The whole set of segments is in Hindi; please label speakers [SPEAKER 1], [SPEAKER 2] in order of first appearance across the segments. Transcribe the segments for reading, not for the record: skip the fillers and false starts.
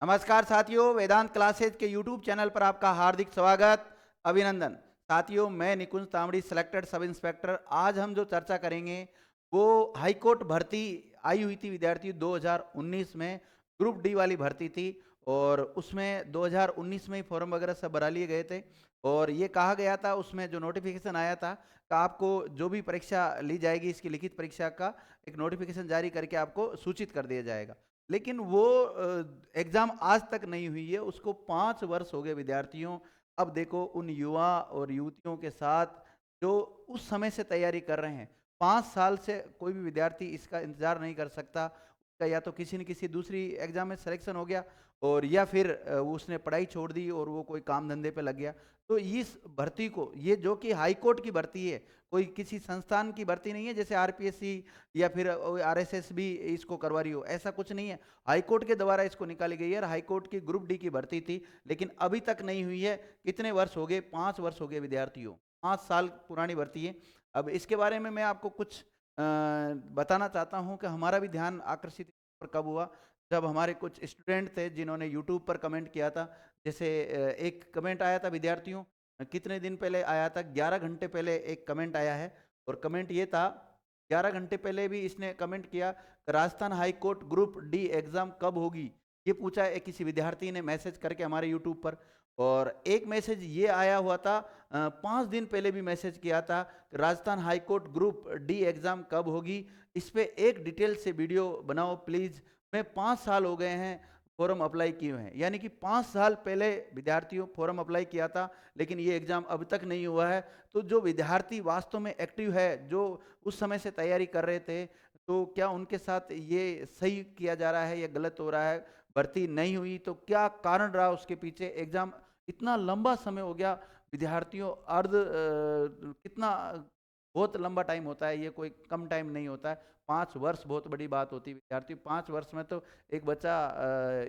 [SPEAKER 1] नमस्कार साथियों, वेदांत क्लासेज के यूट्यूब चैनल पर आपका हार्दिक स्वागत, अभिनंदन। साथियों, मैं निकुंज तांबड़ी, सिलेक्टेड सब इंस्पेक्टर। आज हम जो चर्चा करेंगे वो हाई कोर्ट भर्ती आई हुई थी विद्यार्थी 2019 में, ग्रुप डी वाली भर्ती थी। और उसमें 2019 में ही फॉर्म वगैरह सब भरा लिए गए थे। और ये कहा गया था, उसमें जो नोटिफिकेशन आया था कि आपको जो भी परीक्षा ली जाएगी इसकी लिखित परीक्षा का एक नोटिफिकेशन जारी करके आपको सूचित कर दिया जाएगा। लेकिन वो एग्ज़ाम आज तक नहीं हुई है, उसको 5 वर्ष हो गए विद्यार्थियों। अब देखो उन युवा और युवतियों के साथ जो उस समय से तैयारी कर रहे हैं, 5 साल से कोई भी विद्यार्थी इसका इंतज़ार नहीं कर सकता। उसका या तो किसी न किसी दूसरी एग्ज़ाम में सिलेक्शन हो गया, और या फिर उसने पढ़ाई छोड़ दी और वो कोई काम धंधे पे लग गया। तो इस भर्ती को, ये जो कि हाई कोर्ट की भर्ती है, कोई किसी संस्थान की भर्ती नहीं है जैसे आरपीएससी या फिर आरएसएस भी इसको करवा रही हो, ऐसा कुछ नहीं है। हाईकोर्ट के द्वारा इसको निकाली गई है और हाईकोर्ट की ग्रुप डी की भर्ती थी, लेकिन अभी तक नहीं हुई है। कितने वर्ष हो गए? 5 वर्ष हो गए विद्यार्थियों, 5 साल पुरानी भर्ती है। अब इसके बारे में मैं आपको कुछ बताना चाहता हूँ कि हमारा भी ध्यान आकर्षित इस पर कब हुआ, जब हमारे कुछ स्टूडेंट थे जिन्होंने यूट्यूब पर कमेंट किया था। जैसे एक कमेंट आया था विद्यार्थियों, कितने दिन पहले आया था, 11 घंटे पहले एक कमेंट आया है। और कमेंट ये था, 11 घंटे पहले भी इसने कमेंट किया, Rajasthan high court group D exam कब होगी, ये पूछा है किसी विद्यार्थी ने मैसेज करके हमारे यूट्यूब पर। और एक मैसेज ये आया हुआ था, 5 दिन पहले भी मैसेज किया था, Rajasthan high court group D exam कब होगी, इस पे एक डिटेल से वीडियो बनाओ प्लीज। मैं 5 साल हो गए हैं फॉर्म अप्लाई किए हुए हैं, यानी कि 5 साल पहले विद्यार्थियों फॉर्म अप्लाई किया था, लेकिन ये एग्जाम अब तक नहीं हुआ है। तो जो विद्यार्थी वास्तव में एक्टिव है, जो उस समय से तैयारी कर रहे थे, तो क्या उनके साथ ये सही किया जा रहा है या गलत हो रहा है? भर्ती नहीं हुई तो क्या कारण रहा उसके पीछे? एग्जाम इतना लंबा समय हो गया विद्यार्थियों, कितना बहुत लंबा टाइम होता है, ये कोई कम टाइम नहीं होता है। 5 वर्ष बहुत बड़ी बात होती है विद्यार्थी। 5 वर्ष में तो एक बच्चा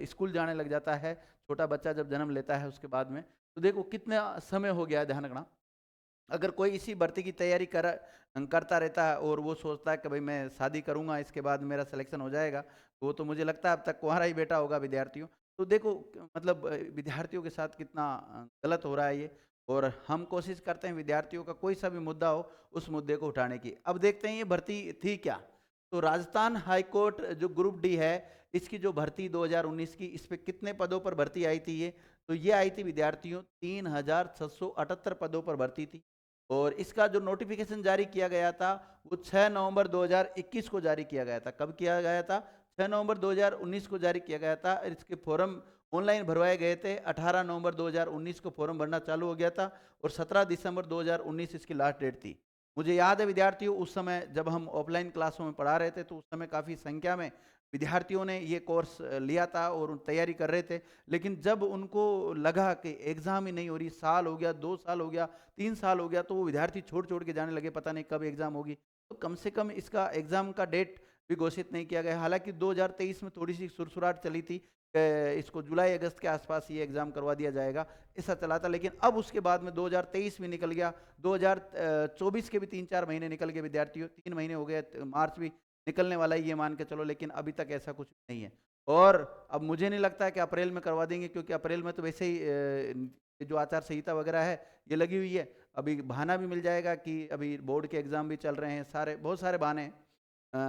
[SPEAKER 1] स्कूल जाने लग जाता है, छोटा बच्चा जब जन्म लेता है उसके बाद में। तो देखो कितना समय हो गया है, ध्यान रखना। अगर कोई इसी भर्ती की तैयारी करता रहता है और वो सोचता है कि भाई मैं शादी करूंगा इसके बाद मेरा सिलेक्शन हो जाएगा, तो वो तो मुझे लगता है अब तक कुंवारा ही बेटा होगा विद्यार्थियों। तो देखो मतलब विद्यार्थियों के साथ कितना गलत हो रहा है ये। और हम कोशिश करते हैं विद्यार्थियों का कोई सा भी मुद्दा हो, उस मुद्दे को उठाने की। अब देखते हैं ये भर्ती थी क्या। तो राजस्थान हाई कोर्ट जो ग्रुप डी है, इसकी जो भर्ती 2019 की, इस पे कितने पदों पर भर्ती आई थी ये? तो ये आई थी विद्यार्थियों 3678 पदों पर भर्ती थी। और इसका जो नोटिफिकेशन जारी किया गया था वो 6 नवंबर 2021 को जारी किया गया था। कब किया गया था? 6 नवंबर 2019 को जारी किया गया था। इसके फॉर्म ऑनलाइन भरवाए गए थे। 18 नवंबर 2019 को फॉर्म भरना चालू हो गया था और 17 दिसंबर 2019 इसकी लास्ट डेट थी। मुझे याद है विद्यार्थियों, उस समय जब हम ऑफलाइन क्लासों में पढ़ा रहे थे तो उस समय काफ़ी संख्या में विद्यार्थियों ने ये कोर्स लिया था और तैयारी कर रहे थे। लेकिन जब उनको लगा कि एग्ज़ाम ही नहीं हो रही, साल हो गया, 2 साल हो गया, 3 साल हो गया, तो वो विद्यार्थी छोड़ छोड़ के जाने लगे, पता नहीं कब एग्ज़ाम होगी। तो कम से कम इसका एग्ज़ाम का डेट भी घोषित नहीं किया गया। हालांकि 2023 में थोड़ी सी सुरसुराहट चली थी कि इसको जुलाई अगस्त के आसपास ये एग्ज़ाम करवा दिया जाएगा, ऐसा चला था। लेकिन अब उसके बाद में 2023 भी निकल गया, 2024 के भी 3-4 महीने निकल गए विद्यार्थियों, 3 महीने हो गए, मार्च भी निकलने वाला है ये मान के चलो, लेकिन अभी तक ऐसा कुछ नहीं है। और अब मुझे नहीं लगता है कि अप्रैल में करवा देंगे, क्योंकि अप्रैल में तो वैसे ही जो आचार संहिता वगैरह है ये लगी हुई है। अभी बहाना भी मिल जाएगा कि अभी बोर्ड के एग्जाम भी चल रहे हैं, सारे बहुत सारे बहाने हैं।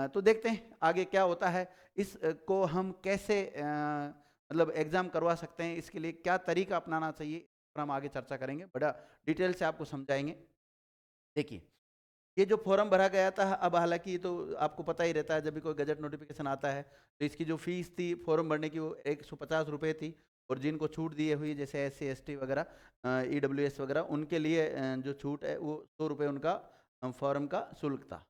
[SPEAKER 1] तो देखते हैं आगे क्या होता है। इस को हम कैसे मतलब एग्जाम करवा सकते हैं, इसके लिए क्या तरीका अपनाना चाहिए, इस पर हम आगे चर्चा करेंगे, बड़ा डिटेल से आपको समझाएंगे। देखिए, ये जो फॉर्म भरा गया था, अब हालांकि ये तो आपको पता ही रहता है, जब भी कोई गजट नोटिफिकेशन आता है तो इसकी जो फीस थी फॉर्म भरने की वो 150 रुपये थी। और जिनको छूट दिए हुई जैसे SC ST वगैरह, EWS वगैरह, उनके लिए जो छूट है वो 100 रुपये उनका फॉर्म का शुल्क था।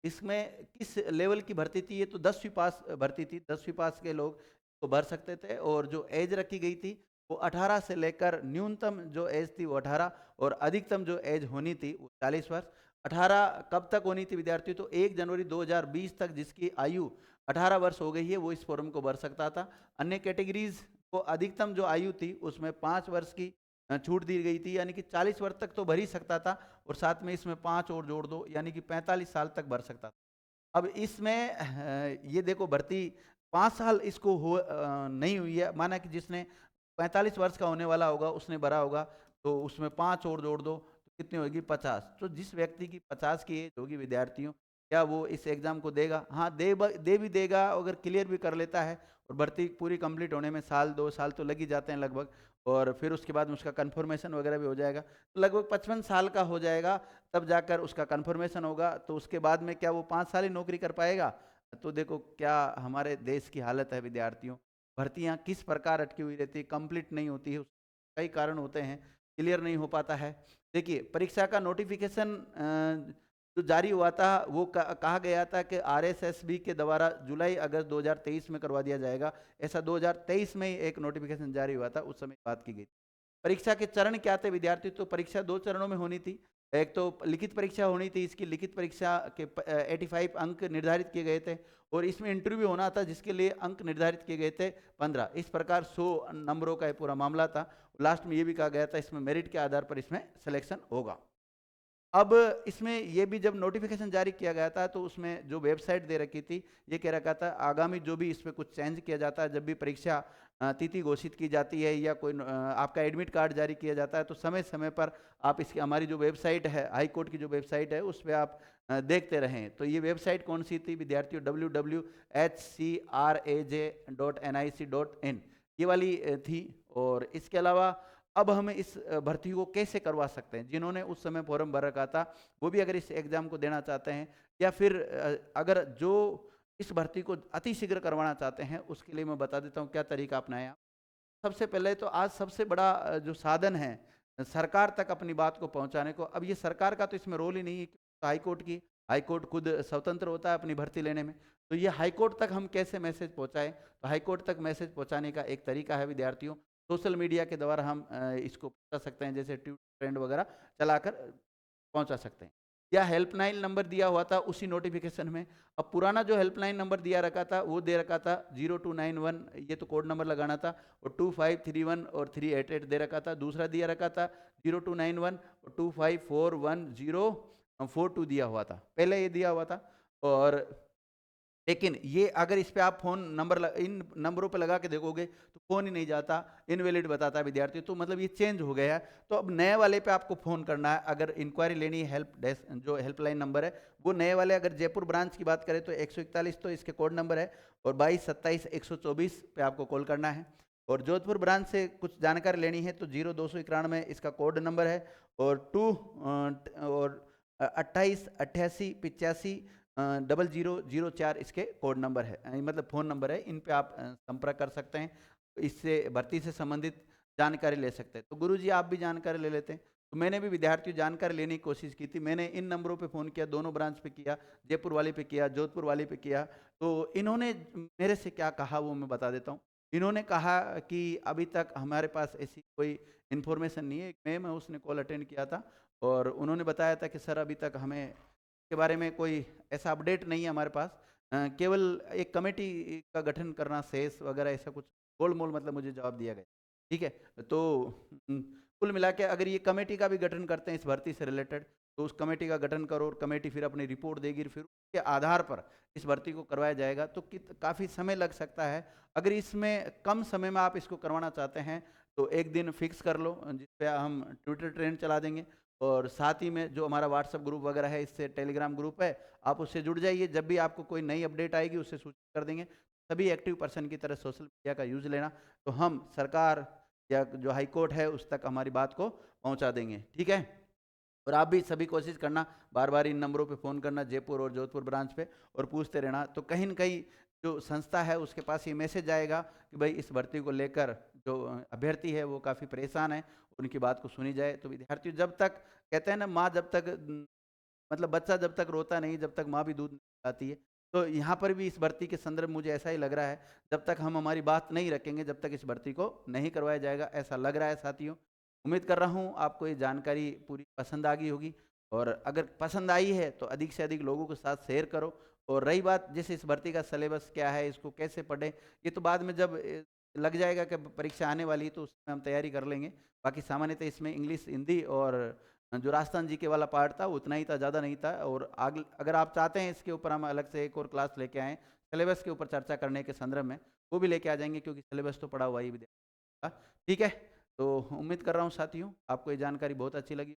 [SPEAKER 1] इसमें किस लेवल की भर्ती थी? ये तो 10वीं पास भर्ती थी, 10वीं पास के लोग तो भर सकते थे। और जो एज रखी गई थी वो 18 से लेकर, न्यूनतम जो एज थी वो 18 और अधिकतम जो एज होनी थी वो 40 वर्ष। 18 कब तक होनी थी विद्यार्थी? तो 1 जनवरी 2020 तक जिसकी आयु 18 वर्ष हो गई है वो इस फॉर्म को भर सकता था। अन्य कैटेगरीज को अधिकतम जो आयु थी उसमें 5 वर्ष की छूट दी गई थी, यानी कि 40 वर्ष तक तो भर ही सकता था, और साथ में इसमें 5 और जोड़ दो, यानी कि 45 साल तक भर सकता था। अब इसमें ये देखो भर्ती 5 साल इसको नहीं हुई है, माना कि जिसने 45 वर्ष का होने वाला होगा उसने भरा होगा, तो उसमें 5 और जोड़ दो तो कितनी होगी 50। तो जिस व्यक्ति की 50 की एज होगी विद्यार्थियों, क्या वो इस एग्ज़ाम को देगा? हाँ, दे भी देगा, अगर क्लियर भी कर लेता है। और भर्ती पूरी कंप्लीट होने में साल 2 साल तो लग ही जाते हैं लगभग, और फिर उसके बाद में उसका कन्फर्मेशन वगैरह भी हो जाएगा, तो लगभग 55 साल का हो जाएगा, तब जाकर उसका कन्फर्मेशन होगा। तो उसके बाद में क्या वो 5 साल ही नौकरी कर पाएगा? तो देखो क्या हमारे देश की हालत है विद्यार्थियों, भर्तियां किस प्रकार अटकी हुई रहती है, कंप्लीट नहीं होती है, कई कारण होते हैं, क्लियर नहीं हो पाता है। देखिए, परीक्षा का नोटिफिकेशन जो जारी हुआ था वो कहा गया था कि आरएसएसबी के द्वारा जुलाई अगस्त 2023 में करवा दिया जाएगा। ऐसा 2023 में ही एक नोटिफिकेशन जारी हुआ था, उस समय बात की गई। परीक्षा के चरण क्या थे विद्यार्थी? तो परीक्षा 2 चरणों में होनी थी। एक तो लिखित परीक्षा होनी थी, इसकी लिखित परीक्षा के 85 अंक निर्धारित किए गए थे, और इसमें इंटरव्यू होना था जिसके लिए अंक निर्धारित किए गए थे 15। इस प्रकार 100 नंबरों का ये पूरा मामला था। लास्ट में ये भी कहा गया था इसमें मेरिट के आधार पर इसमें सिलेक्शन होगा। अब इसमें ये भी जब नोटिफिकेशन जारी किया गया था तो उसमें जो वेबसाइट दे रखी थी, ये कह रखा था आगामी जो भी इसमें कुछ चेंज किया जाता है, जब भी परीक्षा तिथि घोषित की जाती है या कोई आपका एडमिट कार्ड जारी किया जाता है, तो समय समय पर आप इसकी हमारी जो वेबसाइट है, हाई कोर्ट की जो वेबसाइट है, उस पर आप देखते रहें। तो ये वेबसाइट कौन सी थी विद्यार्थियों? www.hcraj.nic.in, ये वाली थी। और इसके अलावा अब हम इस भर्ती को कैसे करवा सकते हैं? जिन्होंने उस समय फॉर्म भर रखा था वो भी अगर इस एग्ज़ाम को देना चाहते हैं, या फिर अगर जो इस भर्ती को अतिशीघ्र करवाना चाहते हैं, उसके लिए मैं बता देता हूँ क्या तरीका अपनाएं आप। सबसे पहले तो आज सबसे बड़ा जो साधन है सरकार तक अपनी बात को पहुंचाने को, अब ये सरकार का तो इसमें रोल ही नहीं है, हाई कोर्ट खुद स्वतंत्र होता है अपनी भर्ती लेने में। तो ये हाई कोर्ट तक हम कैसे मैसेज पहुंचाएं? तो हाई कोर्ट तक मैसेज पहुंचाने का एक तरीका है विद्यार्थियों, सोशल मीडिया के द्वारा हम इसको पहुंचा सकते हैं, जैसे ट्विटर ट्रेंड वगैरह चलाकर पहुंचा सकते हैं। या हेल्पलाइन नंबर दिया हुआ था उसी नोटिफिकेशन में। अब पुराना जो हेल्पलाइन नंबर दिया रखा था वो दे रखा था 0291, ये तो कोड नंबर लगाना था, और 2531 और 388 दे रखा था। दूसरा दिया रखा था 0291 और 254104 दिया हुआ था, पहले ये दिया हुआ था। और लेकिन ये अगर इस पे आप फ़ोन नंबर इन नंबरों पे लगा के देखोगे तो फ़ोन ही नहीं जाता, इनवैलिड बताता है विद्यार्थी। तो मतलब ये चेंज हो गया है। तो अब नए वाले पे आपको फ़ोन करना है, अगर इंक्वायरी लेनी है, हेल्प डेस्क जो हेल्पलाइन नंबर है वो नए वाले, अगर जयपुर ब्रांच की बात करें तो 141 तो इसके कोड नंबर है, और 2227 124 पे आपको कॉल करना है। और जोधपुर ब्रांच से कुछ जानकारी लेनी है तो 0291 इसका कोड नंबर है, और 288885 0004 इसके कोड नंबर है, मतलब फ़ोन नंबर है। इन पे आप संपर्क कर सकते हैं, तो इससे भर्ती से संबंधित जानकारी ले सकते हैं। तो गुरुजी आप भी जानकारी ले लेते हैं। तो मैंने भी विद्यार्थियों जानकारी लेने की कोशिश की थी, मैंने इन नंबरों पे फ़ोन किया, दोनों ब्रांच पे किया, जयपुर वाले पे किया, जोधपुर वाले पे किया। तो इन्होंने मेरे से क्या कहा वो मैं बता देता हूँ। इन्होंने कहा कि अभी तक हमारे पास ऐसी कोई इन्फॉर्मेशन नहीं है। एक मैम है उसने कॉल अटेंड किया था, और उन्होंने बताया था कि सर अभी तक हमें के बारे में कोई ऐसा अपडेट नहीं है हमारे पास, केवल एक कमेटी का गठन करना शेष वगैरह ऐसा कुछ गोल मोल मतलब मुझे जवाब दिया गया। ठीक है, तो कुल मिला के अगर ये कमेटी का भी गठन करते हैं इस भर्ती से रिलेटेड, तो उस कमेटी का गठन करो, और कमेटी फिर अपनी रिपोर्ट देगी, फिर उसके आधार पर इस भर्ती को करवाया जाएगा। तो काफ़ी समय लग सकता है। अगर इसमें कम समय में आप इसको करवाना चाहते हैं तो एक दिन फिक्स कर लो जिस पे हम ट्विटर ट्रेंड चला देंगे, और साथ ही में जो हमारा व्हाट्सएप ग्रुप वगैरह है, इससे टेलीग्राम ग्रुप है, आप उससे जुड़ जाइए। जब भी आपको कोई नई अपडेट आएगी उससे सूचित कर देंगे। सभी एक्टिव पर्सन की तरह सोशल मीडिया का यूज़ लेना, तो हम सरकार या जो हाई कोर्ट है उस तक हमारी बात को पहुंचा देंगे। ठीक है, और आप भी सभी कोशिश करना, बार बार इन नंबरों पे फ़ोन करना, जयपुर और जोधपुर ब्रांच पे, और पूछते रहना। तो कहीं न कहीं जो संस्था है उसके पास ये मैसेज आएगा कि भाई इस भर्ती को लेकर जो अभ्यर्थी है वो काफ़ी परेशान है, उनकी बात को सुनी जाए। तो विद्यार्थी जब तक, कहते हैं ना, माँ जब तक मतलब बच्चा जब तक रोता नहीं, जब तक माँ भी दूध नहीं पिलाती है। तो यहाँ पर भी इस भर्ती के संदर्भ मुझे ऐसा ही लग रहा है, जब तक हम हमारी बात नहीं रखेंगे, जब तक इस भर्ती को नहीं करवाया जाएगा, ऐसा लग रहा है साथियों। उम्मीद कर रहा हूँ आपको ये जानकारी पूरी पसंद आ गई होगी, और अगर पसंद आई है तो अधिक से अधिक लोगों के साथ शेयर करो। और रही बात जैसे इस भर्ती का सिलेबस क्या है, इसको कैसे पढ़ें, ये तो बाद में जब लग जाएगा कि परीक्षा आने वाली है तो उसमें हम तैयारी कर लेंगे। बाकी सामान्यतः इसमें इंग्लिश, हिंदी और जो राजस्थान जी के वाला पार्ट था उतना ही था, ज़्यादा नहीं था। और आगे अगर आप चाहते हैं इसके ऊपर हम अलग से एक और क्लास लेके आएँ सिलेबस के ऊपर चर्चा करने के संदर्भ में, वो भी लेके आ जाएंगे, क्योंकि सिलेबस तो पड़ा हुआ ही विद्यार्थी का। ठीक है, तो उम्मीद कर रहा हूँ साथियों आपको ये जानकारी बहुत अच्छी लगी।